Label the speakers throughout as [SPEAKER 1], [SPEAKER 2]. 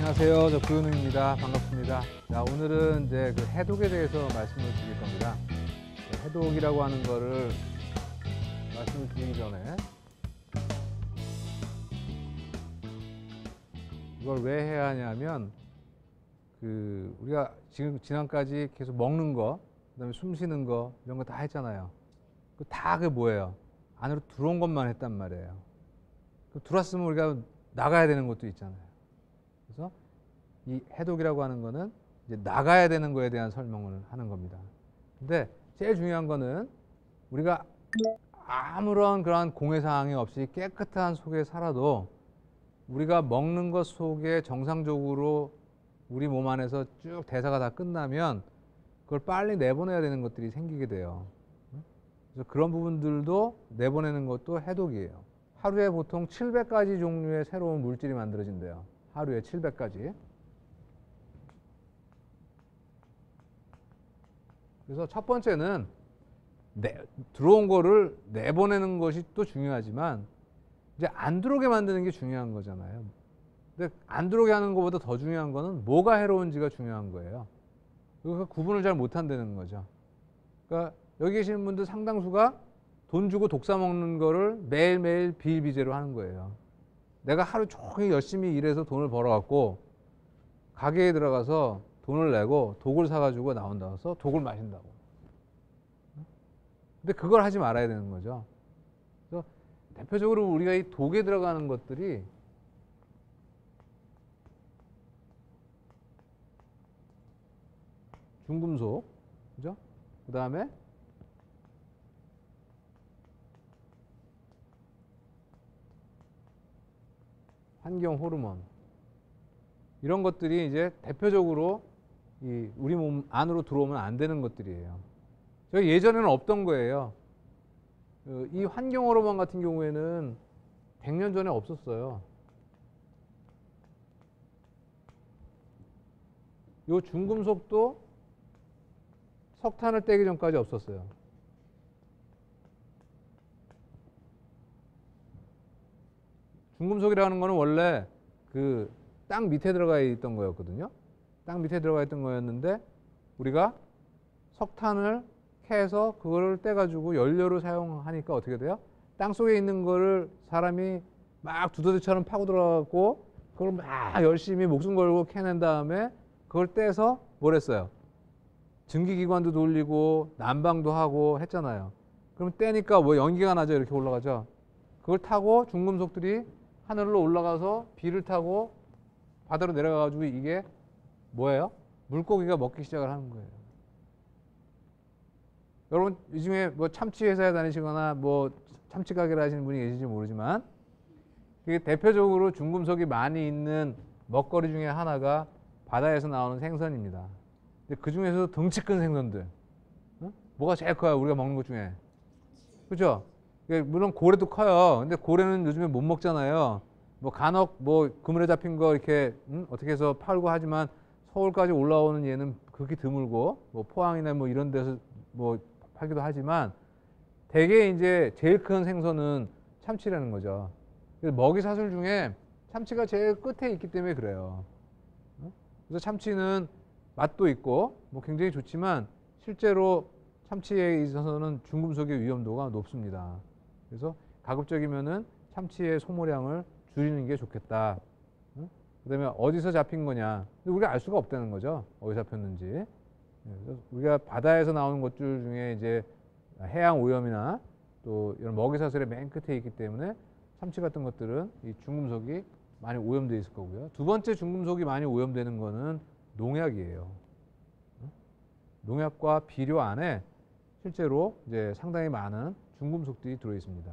[SPEAKER 1] 안녕하세요. 저 구현웅입니다. 반갑습니다. 자, 오늘은 이제 그 해독에 대해서 말씀을 드릴 겁니다. 해독이라고 하는 거를 말씀을 드리기 전에 이걸 왜 해야 하냐면 우리가 지금까지 계속 먹는 거, 그다음에 숨 쉬는 거 이런 거 다 했잖아요. 그게 뭐예요? 안으로 들어온 것만 했단 말이에요. 들어왔으면 우리가 나가야 되는 것도 있잖아요. 그래서 이 해독이라고 하는 거는 이제 나가야 되는 거에 대한 설명을 하는 겁니다. 근데 제일 중요한 거는 우리가 아무런 그러한 공해 사항이 없이 깨끗한 속에 살아도 우리가 먹는 것 속에 정상적으로 우리 몸 안에서 쭉 대사가 다 끝나면 그걸 빨리 내보내야 되는 것들이 생기게 돼요. 그래서 그런 부분들도 내보내는 것도 해독이에요. 하루에 보통 700가지 종류의 새로운 물질이 만들어진대요. 하루에 700가지. 그래서 첫 번째는 들어온 거를 내보내는 것이 또 중요하지만 이제 안 들어오게 만드는 게 중요한 거잖아요. 근데 안 들어오게 하는 것보다 더 중요한 거는 뭐가 해로운지가 중요한 거예요. 그러니까 구분을 잘 못한다는 거죠. 그러니까 여기 계시는 분들 상당수가 돈 주고 독사 먹는 거를 매일매일 비일비재로 하는 거예요. 내가 하루 종일 열심히 일해서 돈을 벌어갖고 가게에 들어가서 돈을 내고 독을 사가지고 나온다고 독을 마신다고. 근데 그걸 하지 말아야 되는 거죠. 그래서 대표적으로 우리가 이 독에 들어가는 것들이 중금속, 그죠? 그 다음에 환경 호르몬, 이런 것들이 이제 대표적으로 우리 몸 안으로 들어오면 안 되는 것들이에요. 저희 예전에는 없던 거예요. 이 환경 호르몬 같은 경우에는 100년 전에 없었어요. 이 중금속도 석탄을 떼기 전까지 없었어요. 중금속이라는 거는 원래 땅 밑에 들어가 있던 거였거든요. 땅 밑에 들어가 있던 거였는데 우리가 석탄을 캐서 그거를 떼가지고 연료로 사용하니까 어떻게 돼요? 땅 속에 있는 거를 사람이 막 두더지처럼 파고 들어가고 그걸 막 열심히 목숨 걸고 캐낸 다음에 그걸 떼서 뭘 했어요? 증기기관도 돌리고 난방도 하고 했잖아요. 그럼 떼니까 뭐 연기가 나죠. 이렇게 올라가죠. 그걸 타고 중금속들이 하늘로 올라가서 비를 타고 바다로 내려가가지고 이게 뭐예요? 물고기가 먹기 시작을 하는 거예요. 여러분 이 중에 뭐 참치 회사에 다니시거나 뭐 참치 가게를 하시는 분이 계실지 모르지만 그게 대표적으로 중금속이 많이 있는 먹거리 중에 하나가 바다에서 나오는 생선입니다. 근데 그 중에서도 덩치 큰 생선들, 뭐가 제일 커요? 우리가 먹는 것 중에, 그죠? 물론 고래도 커요. 근데 고래는 요즘에 못 먹잖아요. 뭐 간혹 뭐 그물에 잡힌 거 이렇게 어떻게 해서 팔고 하지만 서울까지 올라오는 얘는 극히 드물고 뭐 포항이나 뭐 이런 데서 뭐 팔기도 하지만 대개 이제 제일 큰 생선은 참치라는 거죠. 그래서 먹이 사슬 중에 참치가 제일 끝에 있기 때문에 그래요. 그래서 참치는 맛도 있고 뭐 굉장히 좋지만 실제로 참치에 있어서는 중금속의 위험도가 높습니다. 그래서 가급적이면은 참치의 소모량을 줄이는 게 좋겠다. 그다음에 어디서 잡힌 거냐? 우리가 알 수가 없다는 거죠. 어디서 잡혔는지. 그래서 우리가 바다에서 나오는 것들 중에 이제 해양 오염이나 또 이런 먹이사슬의 맨 끝에 있기 때문에 참치 같은 것들은 이 중금속이 많이 오염되어 있을 거고요. 두 번째 중금속이 많이 오염되는 거는 농약이에요. 농약과 비료 안에 실제로 이제 상당히 많은 중금속들이 들어 있습니다.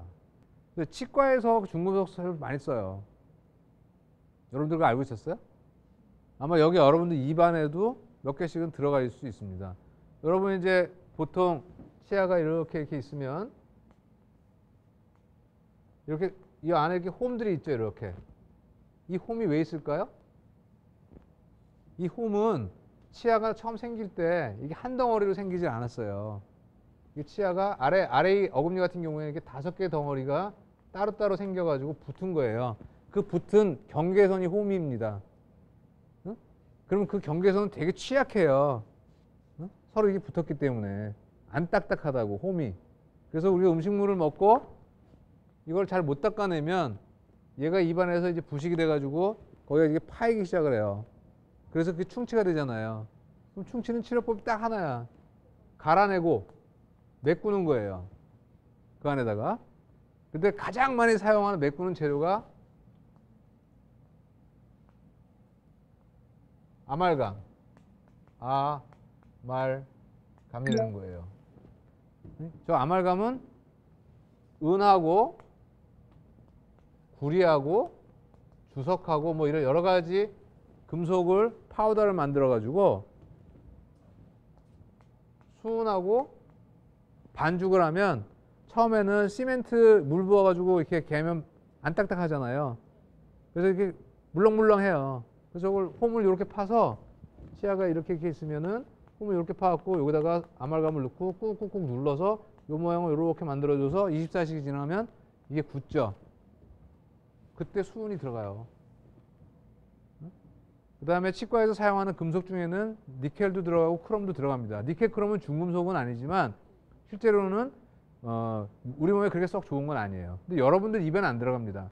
[SPEAKER 1] 치과에서 중금속을 많이 써요. 여러분들 알고 있었어요? 아마 여기 여러분들 입안에도 몇 개씩은 들어가 있을 수 있습니다. 여러분 이제 보통 치아가 이렇게 있으면 이렇게 이 안에 이렇게 홈들이 있죠. 이렇게 이 홈이 왜 있을까요? 이 홈은 치아가 처음 생길 때 이게 한 덩어리로 생기지 않았어요. 이 치아가 아래 어금니 같은 경우에는 이렇게 5개 덩어리가 따로따로 생겨가지고 붙은 거예요. 그 붙은 경계선이 홈입니다. 그러면 그 경계선은 되게 취약해요. 어? 서로 이게 붙었기 때문에 안 딱딱하다고 홈이. 그래서 우리가 음식물을 먹고 이걸 잘 못 닦아내면 얘가 입안에서 이제 부식이 돼가지고 거기가 이게 파이기 시작을 해요. 그래서 그게 충치가 되잖아요. 그럼 충치는 치료법이 딱 하나야. 갈아내고 메꾸는 거예요. 그 안에다가. 근데 가장 많이 사용하는 메꾸는 재료가 아말감. 아말감이라는 거예요. 저 아말감은 은하고 구리하고 주석하고 뭐 이런 여러 가지 금속을 파우더를 만들어 가지고 수은하고 반죽을 하면 처음에는 시멘트 물 부어 가지고 이렇게 개면 안 딱딱하잖아요. 그래서 이렇게 물렁물렁해요. 그래서 그걸 홈을 이렇게 파서 치아가 이렇게 있으면은 홈을 이렇게 파갖고 여기다가 아말감을 넣고 꾹꾹꾹 눌러서 요 모양을 이렇게 만들어줘서 24시간 지나면 이게 굳죠. 그때 수은이 들어가요. 그 다음에 치과에서 사용하는 금속 중에는 니켈도 들어가고 크롬도 들어갑니다. 니켈, 크롬은 중금속은 아니지만 실제로는 우리 몸에 그렇게 썩 좋은 건 아니에요. 근데 여러분들 입에는 안 들어갑니다.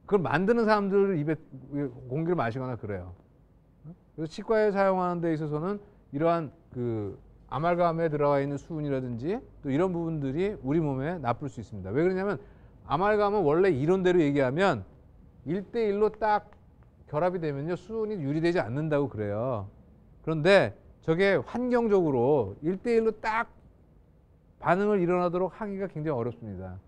[SPEAKER 1] 그걸 만드는 사람들 입에 공기를 마시거나 그래요. 그래서 치과에 사용하는 데 있어서는 이러한 그 아말감에 들어가 있는 수은이라든지 또 이런 부분들이 우리 몸에 나쁠 수 있습니다. 왜 그러냐면 아말감은 원래 이론대로 얘기하면 1대1로 딱 결합이 되면요 수은이 유리되지 않는다고 그래요. 그런데 저게 환경적으로 1대1로 딱 반응을 일어나도록 하기가 굉장히 어렵습니다.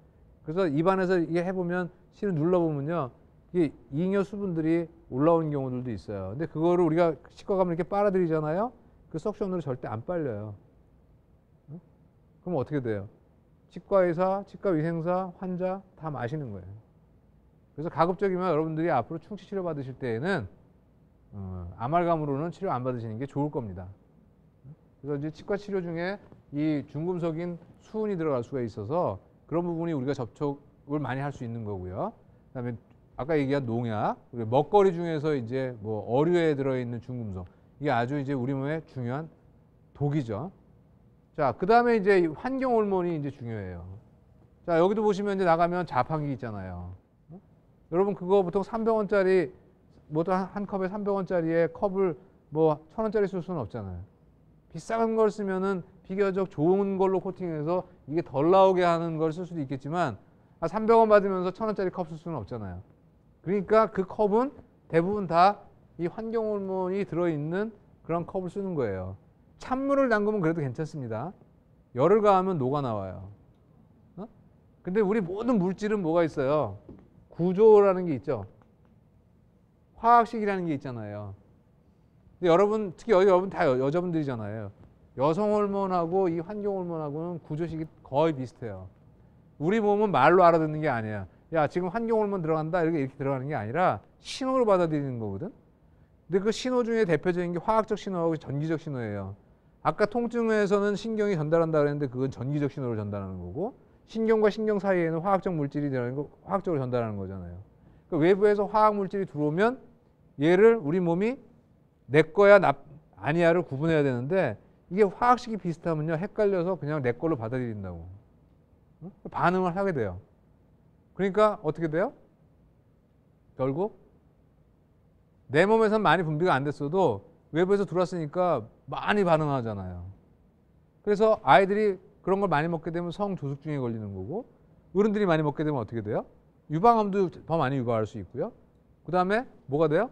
[SPEAKER 1] 그래서 입안에서 이게 해보면 실을 눌러보면요 이게 잉여 수분들이 올라오는 경우들도 있어요. 근데 그거를 우리가 치과 가면 이렇게 빨아들이잖아요. 그 석션으로 절대 안 빨려요. 그럼 어떻게 돼요? 치과의사, 치과위생사, 환자 다 마시는 거예요. 그래서 가급적이면 여러분들이 앞으로 충치 치료 받으실 때에는 아말감으로는 치료 안 받으시는 게 좋을 겁니다. 그래서 이제 치과 치료 중에 이 중금속인 수은이 들어갈 수가 있어서 그런 부분이 우리가 접촉을 많이 할 수 있는 거고요. 그다음에 아까 얘기한 농약, 먹거리 중에서 이제 뭐 어류에 들어있는 중금속 이게 아주 이제 우리 몸에 중요한 독이죠. 자, 그다음에 이제 환경 호르몬이 이제 중요해요. 자, 여기도 보시면 이제 나가면 자판기 있잖아요. 여러분 그거 보통 300원짜리 뭐또 한 컵에 300원짜리에 컵을 뭐 1000원짜리 쓸 수는 없잖아요. 비싼 걸 쓰면은 비교적 좋은 걸로 코팅해서 이게 덜 나오게 하는 걸 쓸 수도 있겠지만 300원 받으면서 1000원짜리 컵 쓸 수는 없잖아요. 그러니까 그 컵은 대부분 다 이 환경 호르몬이 들어있는 그런 컵을 쓰는 거예요. 찬물을 담그면 그래도 괜찮습니다. 열을 가하면 녹아 나와요. 근데 우리 모든 물질은 뭐가 있어요? 구조라는 게 있죠. 화학식이라는 게 있잖아요. 근데 여러분, 특히 여러분 다 여자분들이잖아요. 여성 호르몬하고 이 환경 호르몬하고는 구조식이 거의 비슷해요. 우리 몸은 말로 알아듣는 게 아니야. 야, 지금 환경 호르몬 들어간다. 이렇게 들어가는 게 아니라 신호를 받아들이는 거거든. 근데 그 신호 중에 대표적인 게 화학적 신호하고 전기적 신호예요. 아까 통증에서는 신경이 전달한다 그랬는데 그건 전기적 신호를 전달하는 거고 신경과 신경 사이에는 화학적 물질이 들어가는 거 화학적으로 전달하는 거잖아요. 그러니까 외부에서 화학 물질이 들어오면 얘를 우리 몸이 내 거야 아니야를 구분해야 되는데 이게 화학식이 비슷하면요 헷갈려서 그냥 내 걸로 받아들인다고 반응을 하게 돼요. 그러니까 어떻게 돼요? 결국 내 몸에서는 많이 분비가 안 됐어도 외부에서 들어왔으니까 많이 반응하잖아요. 그래서 아이들이 그런 걸 많이 먹게 되면 성조숙증에 걸리는 거고 어른들이 많이 먹게 되면 어떻게 돼요? 유방암도 더 많이 유발할 수 있고요. 그 다음에 뭐가 돼요?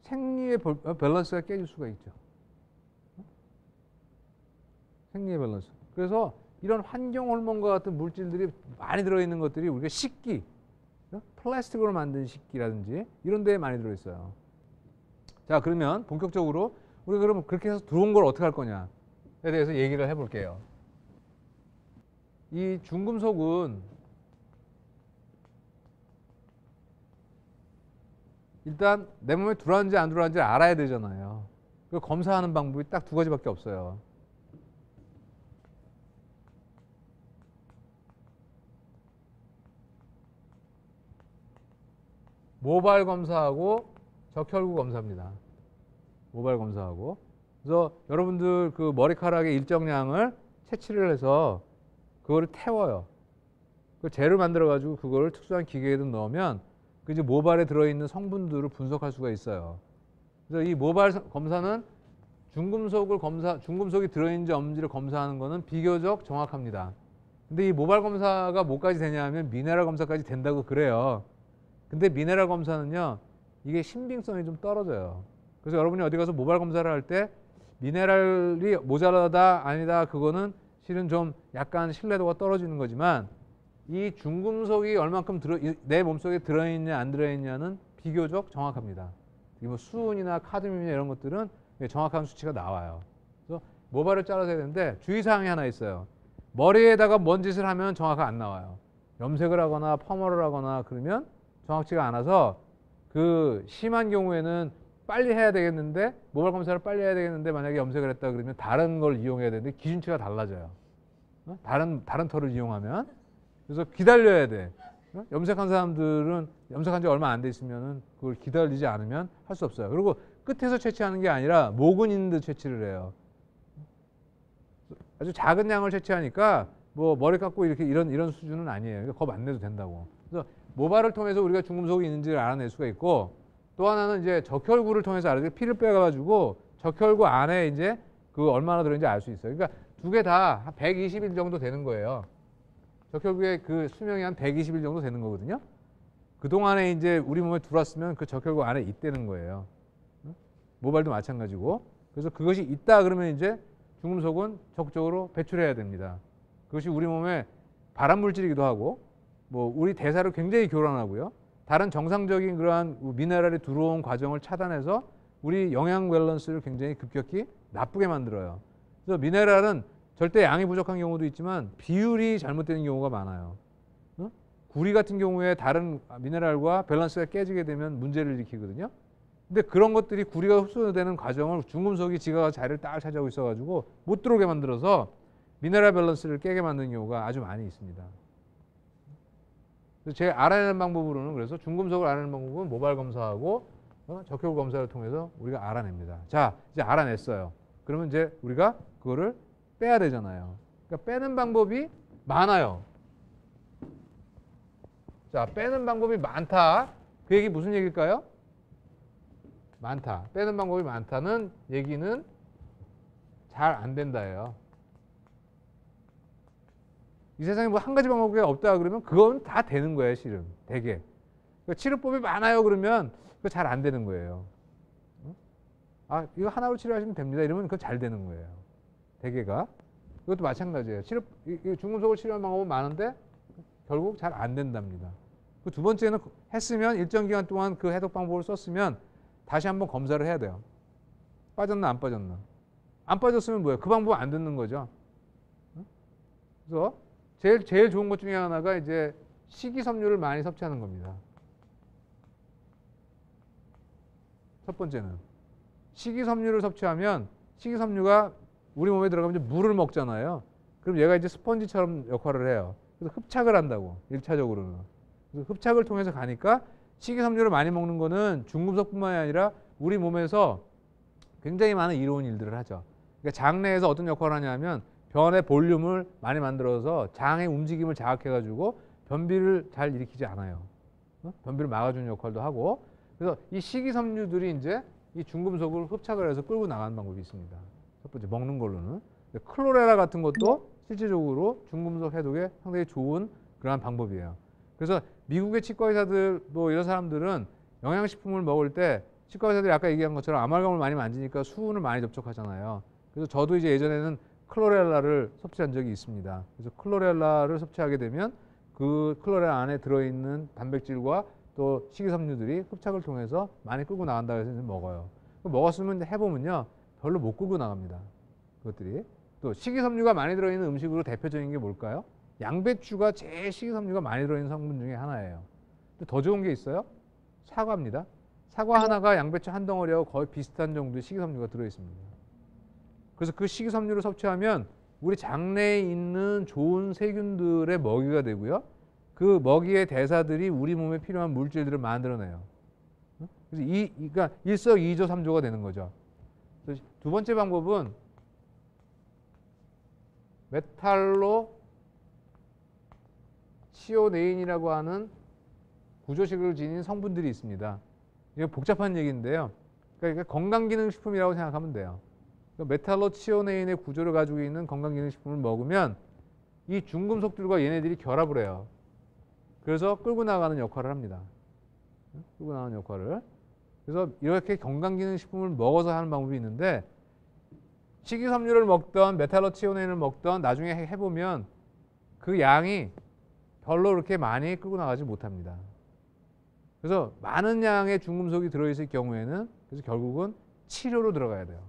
[SPEAKER 1] 생리의 밸런스가 깨질 수가 있죠. 생리의 밸런스. 그래서 이런 환경 호르몬과 같은 물질들이 많이 들어있는 것들이 우리가 식기, 플라스틱으로 만든 식기라든지 이런 데에 많이 들어있어요. 자, 그러면 본격적으로 우리가 그러면 그렇게 해서 들어온 걸 어떻게 할 거냐에 대해서 얘기를 해볼게요. 이 중금속은 일단 내 몸에 들어왔는지 안 들어왔는지 알아야 되잖아요. 그 검사하는 방법이 딱 두 가지밖에 없어요. 모발 검사하고 적혈구 검사입니다. 모발 검사하고. 그래서 여러분들 그 머리카락의 일정량을 채취를 해서 그거를 태워요. 그 젤을 만들어 가지고 그거를 특수한 기계에 넣으면 그 이제 모발에 들어있는 성분들을 분석할 수가 있어요. 그래서 이 모발 검사는 중금속이 들어있는지 없는지를 검사하는 거는 비교적 정확합니다. 근데 이 모발 검사가 뭐까지 되냐 하면 미네랄 검사까지 된다고 그래요. 근데 미네랄 검사는요, 이게 신빙성이 좀 떨어져요. 그래서 여러분이 어디 가서 모발 검사를 할 때 미네랄이 모자라다 아니다 그거는 실은 좀 약간 신뢰도가 떨어지는 거지만 이 중금속이 얼만큼 내 몸속에 들어있냐 안 들어있냐는 비교적 정확합니다. 뭐 수은이나 카드뮴이나 이런 것들은 정확한 수치가 나와요. 그래서 모발을 잘라서 해야 되는데 주의사항이 하나 있어요. 머리에다가 뭔 짓을 하면 정확하게 안 나와요. 염색을 하거나 펌을 하거나 그러면 정확치가 않아서 그 심한 경우에는 빨리 해야 되겠는데 모발 검사를 빨리 해야 되겠는데 만약에 염색을 했다 그러면 다른 걸 이용해야 되는데 기준치가 달라져요. 다른 털을 이용하면. 그래서 기다려야 돼. 염색한 사람들은 염색한 지 얼마 안 돼 있으면은 그걸 기다리지 않으면 할 수 없어요. 그리고 끝에서 채취하는 게 아니라 목은 있는 데 채취를 해요. 아주 작은 양을 채취하니까 뭐 머리 깎고 이렇게 이런 수준은 아니에요. 그러니까 겁 안 내도 된다고. 그래서 모발을 통해서 우리가 중금속이 있는지를 알아낼 수가 있고 또 하나는 이제 적혈구를 통해서 알아서 피를 빼가지고 적혈구 안에 이제 그 얼마나 들어있는지 알 수 있어요. 그러니까 두 개 다 120일 정도 되는 거예요. 적혈구의 그 수명이 한 120일 정도 되는 거거든요. 그 동안에 이제 우리 몸에 들어왔으면 그 적혈구 안에 있다는 거예요. 모발도 마찬가지고. 그래서 그것이 있다 그러면 이제 중금속은 적극적으로 배출해야 됩니다. 그것이 우리 몸에 발암 물질이기도 하고 뭐 우리 대사를 굉장히 교란하고요. 다른 정상적인 그러한 미네랄이 들어온 과정을 차단해서 우리 영양 밸런스를 굉장히 급격히 나쁘게 만들어요. 그래서 미네랄은 절대 양이 부족한 경우도 있지만 비율이 잘못되는 경우가 많아요. 구리 같은 경우에 다른 미네랄과 밸런스가 깨지게 되면 문제를 일으키거든요. 근데 그런 것들이 구리가 흡수되는 과정을 중금속이 지가 자리를 딱 차지하고 있어가지고 못 들어오게 만들어서 미네랄 밸런스를 깨게 만드는 경우가 아주 많이 있습니다. 그래서 제가 알아내는 방법으로는 그래서 중금속을 알아내는 방법은 모발 검사하고 적혈구 검사를 통해서 우리가 알아냅니다. 자, 이제 알아냈어요. 그러면 이제 우리가 그거를 빼야 되잖아요. 그러니까 빼는 방법이 많아요. 자, 빼는 방법이 많다. 그 얘기 무슨 얘기일까요? 많다. 빼는 방법이 많다는 얘기는 잘 안 된다예요. 이 세상에 뭐 한 가지 방법이 없다 그러면 그건 다 되는 거예요, 실은. 되게. 그러니까 치료법이 많아요 그러면 그거 잘 안 되는 거예요. 아, 이거 하나로 치료하시면 됩니다. 이러면 그거 잘 되는 거예요. 대개가. 이것도 마찬가지예요. 중금속을 치료하는 방법은 많은데 결국 잘 안 된답니다. 그 두 번째는 했으면 일정 기간 동안 그 해독 방법을 썼으면 다시 한번 검사를 해야 돼요. 빠졌나 안 빠졌나. 안 빠졌으면 뭐예요? 그 방법 안 듣는 거죠. 그래서 제일 좋은 것 중에 하나가 이제 식이섬유를 많이 섭취하는 겁니다. 첫 번째는 식이섬유를 섭취하면 식이섬유가 우리 몸에 들어가면 이제 물을 먹잖아요. 그럼 얘가 이제 스펀지처럼 역할을 해요. 그래서 흡착을 한다고 1차적으로는. 그래서 흡착을 통해서 가니까 식이섬유를 많이 먹는 거는 중금속뿐만이 아니라 우리 몸에서 굉장히 많은 이로운 일들을 하죠. 그러니까 장내에서 어떤 역할을 하냐면 변의 볼륨을 많이 만들어서 장의 움직임을 자극해가지고 변비를 잘 일으키지 않아요. 변비를 막아주는 역할도 하고. 그래서 이 식이섬유들이 이제 이 중금속을 흡착을 해서 끌고 나가는 방법이 있습니다. 첫 번째 먹는 걸로는. 클로레라 같은 것도 실질적으로 중금속 해독에 상당히 좋은 그러한 방법이에요. 그래서 미국의 치과 의사들 뭐 이런 사람들은 영양식품을 먹을 때 치과 의사들이 아까 얘기한 것처럼 아말감을 많이 만지니까 수은을 많이 접촉하잖아요. 그래서 저도 이제 예전에는 클로렐라를 섭취한 적이 있습니다. 그래서 클로렐라를 섭취하게 되면 그 클로렐라 안에 들어있는 단백질과 또 식이섬유들이 흡착을 통해서 많이 끌고 나간다고 해서 먹어요. 먹었으면 해보면요. 별로 못 끌고 나갑니다. 그것들이. 또 식이섬유가 많이 들어있는 음식으로 대표적인 게 뭘까요? 양배추가 제일 식이섬유가 많이 들어있는 성분 중에 하나예요. 또 더 좋은 게 있어요? 사과입니다. 사과 하나가 양배추 한 덩어리하고 거의 비슷한 정도의 식이섬유가 들어있습니다. 그래서 그 식이섬유를 섭취하면 우리 장내에 있는 좋은 세균들의 먹이가 되고요. 그 먹이의 대사들이 우리 몸에 필요한 물질들을 만들어내요. 그래서 그러니까 일석이조 삼조가 되는 거죠. 그래서 두 번째 방법은 메탈로 치오네인이라고 하는 구조식을 지닌 성분들이 있습니다. 이게 복잡한 얘기인데요. 그러니까 건강기능식품이라고 생각하면 돼요. 그러니까 메탈로 치오네인의 구조를 가지고 있는 건강기능식품을 먹으면 이 중금속들과 얘네들이 결합을 해요. 그래서 끌고 나가는 역할을 합니다. 끌고 나가는 역할을. 그래서 이렇게 건강기능식품을 먹어서 하는 방법이 있는데 식이섬유를 먹던 메탈로 치오네인을 먹던 나중에 해보면 그 양이 별로 그렇게 많이 끌고 나가지 못합니다. 그래서 많은 양의 중금속이 들어있을 경우에는 그래서 결국은 치료로 들어가야 돼요.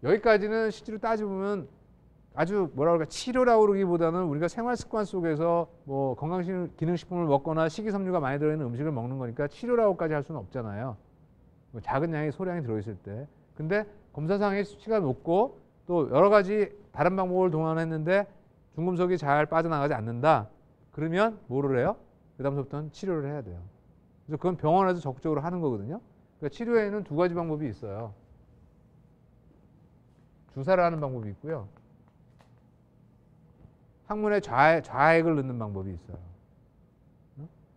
[SPEAKER 1] 여기까지는 실제로 따져보면 아주 뭐라 그럴까 치료라고 그러기보다는 우리가 생활 습관 속에서 뭐 건강기능식품을 먹거나 식이섬유가 많이 들어있는 음식을 먹는 거니까 치료라고까지 할 수는 없잖아요. 뭐 작은 양의 소량이 들어있을 때. 근데 검사상의 수치가 높고 또 여러 가지 다른 방법을 동원했는데 중금속이 잘 빠져나가지 않는다. 그러면 뭐를 해요? 그 다음부터는 치료를 해야 돼요. 그래서 그건 병원에서 적극적으로 하는 거거든요. 그러니까 치료에는 두 가지 방법이 있어요. 주사를 하는 방법이 있고요. 항문에 좌액을 넣는 방법이 있어요.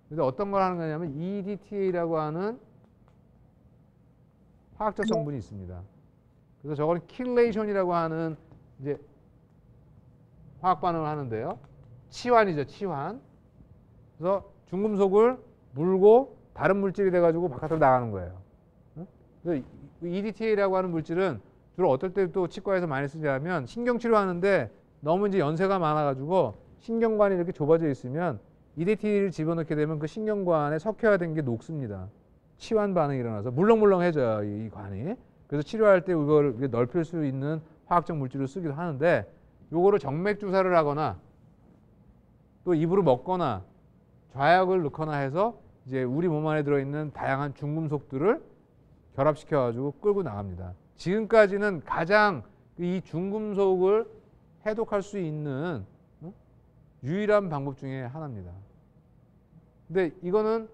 [SPEAKER 1] 그래서 어떤 걸 하는 거냐면 EDTA라고 하는 화학적 성분이 있습니다. 그래서 저거는 킬레이션이라고 하는 이제 화학 반응을 하는데요. 치환이죠, 치환. 그래서 중금속을 물고 다른 물질이 돼가지고 바깥으로 나가는 거예요. 그래서 EDTA라고 하는 물질은 주로 어떨 때 또 치과에서 많이 쓰냐면 신경치료하는데 너무 이제 연세가 많아가지고 신경관이 이렇게 좁아져 있으면 EDTA를 집어넣게 되면 그 신경관에 석회화된 게 녹습니다. 치환 반응이 일어나서 물렁물렁해져요, 이 관이. 그래서 치료할 때 이걸 넓힐 수 있는 화학적 물질을 쓰기도 하는데 요거를 정맥 주사를 하거나 또 입으로 먹거나 좌약을 넣거나 해서 이제 우리 몸 안에 들어있는 다양한 중금속들을 결합시켜 가지고 끌고 나갑니다. 지금까지는 가장 이 중금속을 해독할 수 있는 유일한 방법 중에 하나입니다. 근데 이거는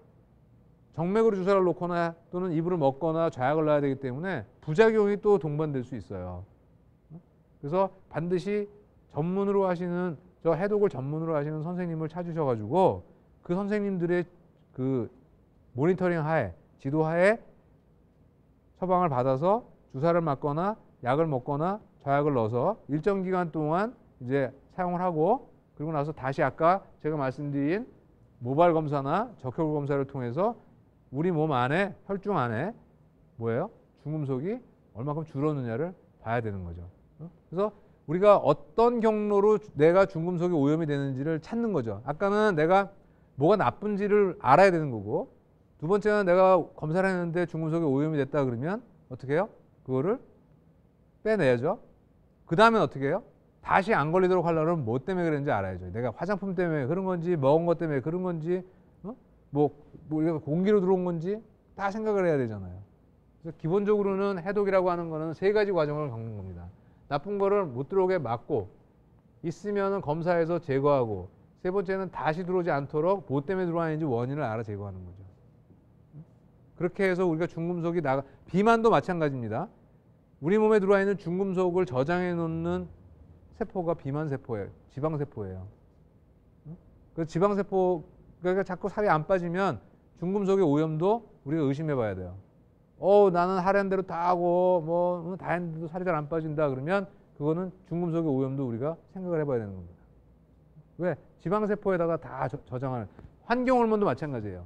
[SPEAKER 1] 정맥으로 주사를 놓거나 또는 입으로 먹거나 좌약을 넣어야 되기 때문에 부작용이 또 동반될 수 있어요. 그래서 반드시 전문으로 하시는 저 해독을 전문으로 하시는 선생님을 찾으셔가지고 그 선생님들의 그 모니터링 하에 지도하에 처방을 받아서 주사를 맞거나 약을 먹거나 좌약을 넣어서 일정 기간 동안 이제 사용을 하고 그리고 나서 다시 아까 제가 말씀드린 모발 검사나 적혈구 검사를 통해서 우리 몸 안에 혈중 안에 뭐예요? 중금속이 얼마큼 줄었느냐를 봐야 되는 거죠. 그래서 우리가 어떤 경로로 내가 중금속이 오염이 되는지를 찾는 거죠. 아까는 내가 뭐가 나쁜지를 알아야 되는 거고 두 번째는 내가 검사를 했는데 중금속이 오염이 됐다 그러면 어떻게 해요? 그거를 빼내야죠. 그 다음엔 어떻게 해요? 다시 안 걸리도록 하려면 뭐 때문에 그랬는지 알아야죠. 내가 화장품 때문에 그런 건지 먹은 것 때문에 그런 건지 뭐 우리가 공기로 들어온 건지 다 생각을 해야 되잖아요. 그래서 기본적으로는 해독이라고 하는 거는 세 가지 과정을 겪는 겁니다. 나쁜 거를 못 들어오게 막고 있으면은 검사해서 제거하고 세 번째는 다시 들어오지 않도록 뭐 때문에 들어왔는지 원인을 알아 제거하는 거죠. 그렇게 해서 우리가 중금속이 비만도 마찬가지입니다. 우리 몸에 들어와 있는 중금속을 저장해 놓는 세포가 비만 세포예요. 지방 세포예요. 그 지방 세포 그러니까 자꾸 살이 안 빠지면 중금속의 오염도 우리가 의심해 봐야 돼요. 나는 하려는 대로 다 하고 뭐 다 했는데도 살이 잘 안 빠진다 그러면 그거는 중금속의 오염도 우리가 생각을 해봐야 되는 겁니다. 왜? 지방세포에다가 다 저장하는 환경호르몬도 마찬가지예요.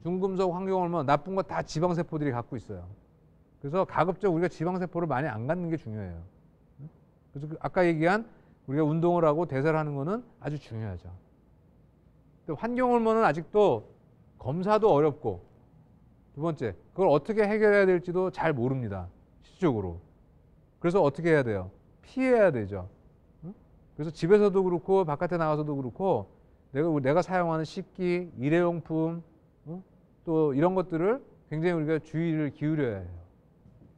[SPEAKER 1] 중금속, 환경호르몬 나쁜 거 다 지방세포들이 갖고 있어요. 그래서 가급적 우리가 지방세포를 많이 안 갖는 게 중요해요. 그래서 아까 얘기한 우리가 운동을 하고 대사를 하는 거는 아주 중요하죠. 환경호르몬은 아직도 검사도 어렵고 두 번째 그걸 어떻게 해결해야 될지도 잘 모릅니다. 실질적으로. 그래서 어떻게 해야 돼요? 피해야 되죠. 그래서 집에서도 그렇고 바깥에 나가서도 그렇고 내가 사용하는 식기, 일회용품 또 이런 것들을 굉장히 우리가 주의를 기울여야 해요.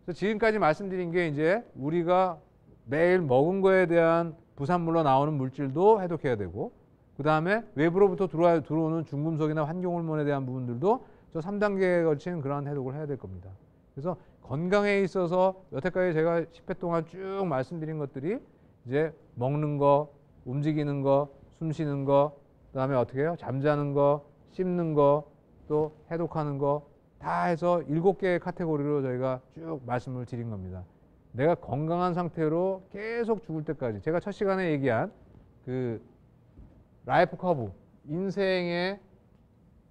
[SPEAKER 1] 그래서 지금까지 말씀드린 게 이제 우리가 매일 먹은 거에 대한 부산물로 나오는 물질도 해독해야 되고 그 다음에 외부로부터 들어오는 중금속이나 환경호르몬에 대한 부분들도 저 3단계에 걸친 그러한 해독을 해야 될 겁니다. 그래서 건강에 있어서 여태까지 제가 10회 동안 쭉 말씀드린 것들이 이제 먹는 거, 움직이는 거, 숨 쉬는 거, 그다음에 어떻게 해요? 잠자는 거, 씹는 거, 또 해독하는 거 다 해서 7개의 카테고리로 저희가 쭉 말씀을 드린 겁니다. 내가 건강한 상태로 계속 죽을 때까지 제가 첫 시간에 얘기한 그 라이프 커브, 인생의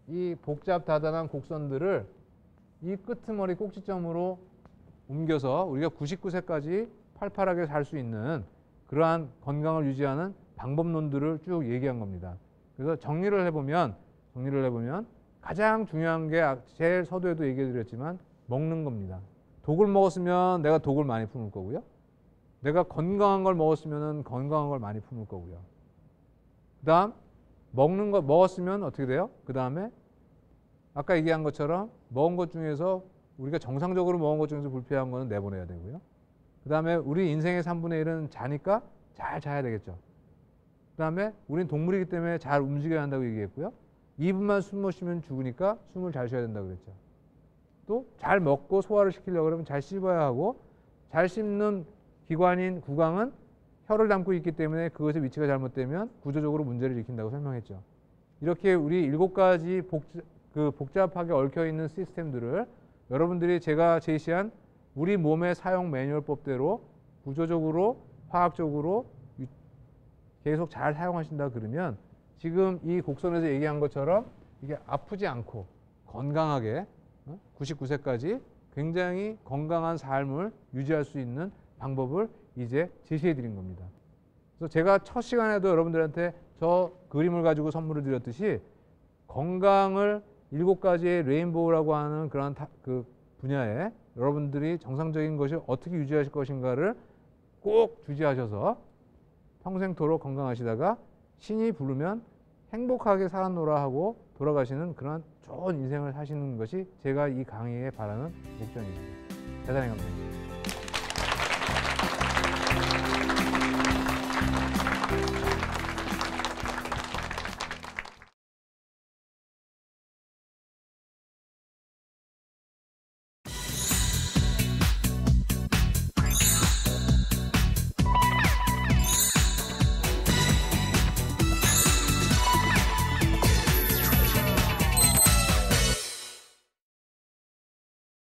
[SPEAKER 1] 이 복잡다단한 곡선들을 이 끄트머리 꼭지점으로 옮겨서 우리가 99세까지 팔팔하게 살 수 있는 그러한 건강을 유지하는 방법론들을 쭉 얘기한 겁니다. 그래서 정리를 해보면 가장 중요한 게 제일 서두에도 얘기해 드렸지만 먹는 겁니다. 독을 먹었으면 내가 독을 많이 품을 거고요. 내가 건강한 걸 먹었으면 건강한 걸 많이 품을 거고요. 그 다음 먹는 거 먹었으면 어떻게 돼요? 그 다음에 아까 얘기한 것처럼 먹은 것 중에서 우리가 정상적으로 먹은 것 중에서 불필요한 거는 내보내야 되고요. 그 다음에 우리 인생의 3분의 1은 자니까 잘 자야 되겠죠. 그 다음에 우린 동물이기 때문에 잘 움직여야 한다고 얘기했고요. 2분만 숨 못 쉬면 죽으니까 숨을 잘 쉬어야 된다고 그랬죠. 또 잘 먹고 소화를 시키려고 그러면 잘 씹어야 하고 잘 씹는 기관인 구강은 혀를 담고 있기 때문에 그것의 위치가 잘못되면 구조적으로 문제를 일으킨다고 설명했죠. 이렇게 우리 7가지 복잡하게 얽혀있는 시스템들을 여러분들이 제가 제시한 우리 몸의 사용 매뉴얼법대로 구조적으로 화학적으로 계속 잘 사용하신다 그러면 지금 이 곡선에서 얘기한 것처럼 이게 아프지 않고 건강하게 99세까지 굉장히 건강한 삶을 유지할 수 있는 방법을 이제 제시해 드린 겁니다. 그래서 제가 첫 시간에도 여러분들한테 저 그림을 가지고 선물을 드렸듯이 건강을 7가지의 레인보우라고 하는 그런 그 분야에 여러분들이 정상적인 것이 어떻게 유지하실 것인가를 꼭 주지하셔서 평생토록 건강하시다가 신이 부르면 행복하게 살았노라 하고 돌아가시는 그런 좋은 인생을 사시는 것이 제가 이 강의에 바라는 목적입니다. 대단히 감사합니다.